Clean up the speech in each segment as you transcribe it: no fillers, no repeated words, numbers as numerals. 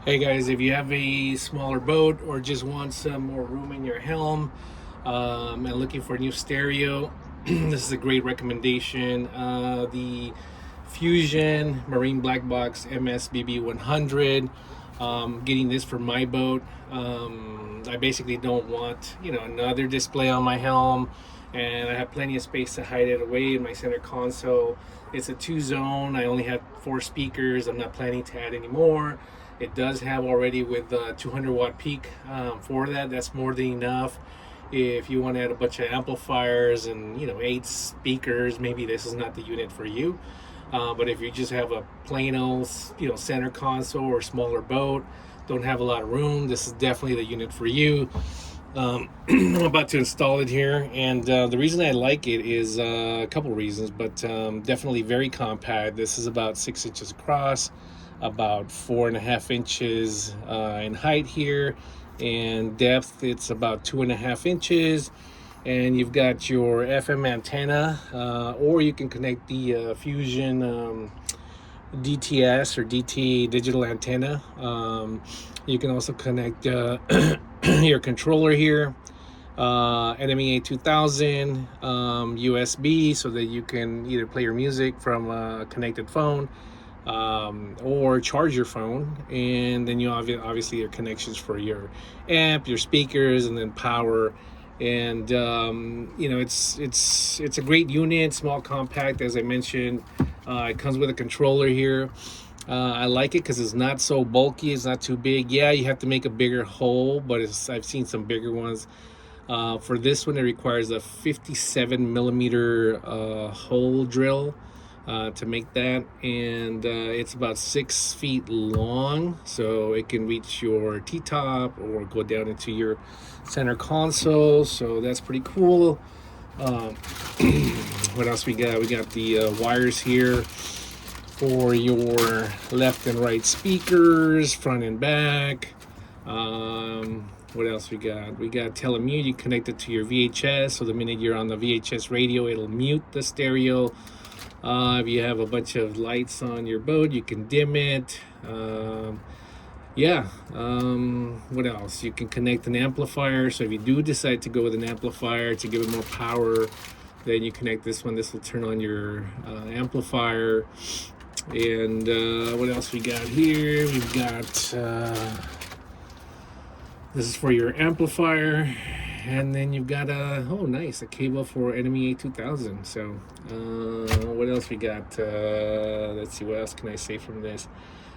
Hey guys, if you have a smaller boat or just want some more room in your helm and looking for a new stereo, this is a great recommendation. The Fusion Marine Black Box MSBB 100. Getting this for my boat. I basically don't want another display on my helm, and I have plenty of space to hide it away in my center console. It's a two zone. I only have 4 speakers. I'm not planning to add any more. It does have already with 200-watt peak for that. That's more than enough. If you want to add a bunch of amplifiers and 8 speakers, maybe this is not the unit for you. But if you just have a plain old center console or smaller boat, don't have a lot of room, this is definitely the unit for you. I'm about to install it here, and the reason I like it is a couple reasons, but definitely very compact. This is about 6 inches across, about 4.5 inches in height here, and depth it's about 2.5 inches. And you've got your FM antenna, or you can connect the Fusion DTS or DT digital antenna. You can also connect your controller here, NMEA 2000 USB, so that you can either play your music from a connected phone or charge your phone, and then you obviously your connections for your amp, your speakers, and then power. And it's a great unit, small, compact, as I mentioned. It comes with a controller here. I like it because it's not so bulky, it's not too big. Yeah, you have to make a bigger hole, but I've seen some bigger ones. For this one, it requires a 57 millimeter hole drill to make that, and it's about 6 feet long, so it can reach your T-top or go down into your center console, so that's pretty cool. What else we got? We got the wires here for your left and right speakers, front and back. What else we got? We got telemute. You connect it to your VHS, so the minute you're on the VHS radio, it'll mute the stereo. If you have a bunch of lights on your boat, you can dim it. What else? You can connect an amplifier. So if you do decide to go with an amplifier to give it more power, then you connect this one. This will turn on your amplifier. And what else we got here? We've got this is for your amplifier, and then you've got a cable for NMEA 2000. So what else we got? Let's see, what else can I say from this?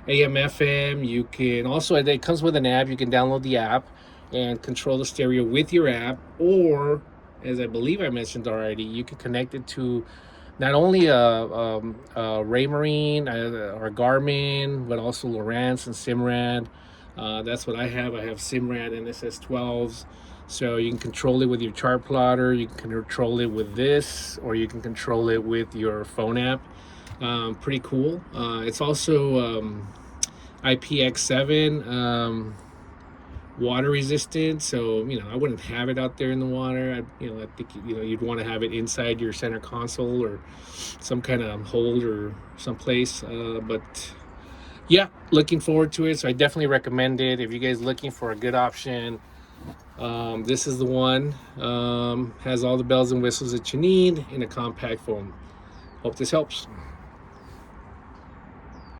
AM FM. You can also, it comes with an app. You can download the app and control the stereo with your app, or as I believe I mentioned already, you can connect it to not only a Raymarine or Garmin, but also Lowrance and Simrad. That's what I have. I have Simrad and SS12s. So you can control it with your chart plotter, you can control it with this, or you can control it with your phone app. Pretty cool. It's also IPX7 water resistant, so I wouldn't have it out there in the water. I think you'd want to have it inside your center console or some kind of hold or someplace. But yeah, looking forward to it. So I definitely recommend it if you guys looking for a good option. This is the one. Has all the bells and whistles that you need in a compact form. Hope this helps.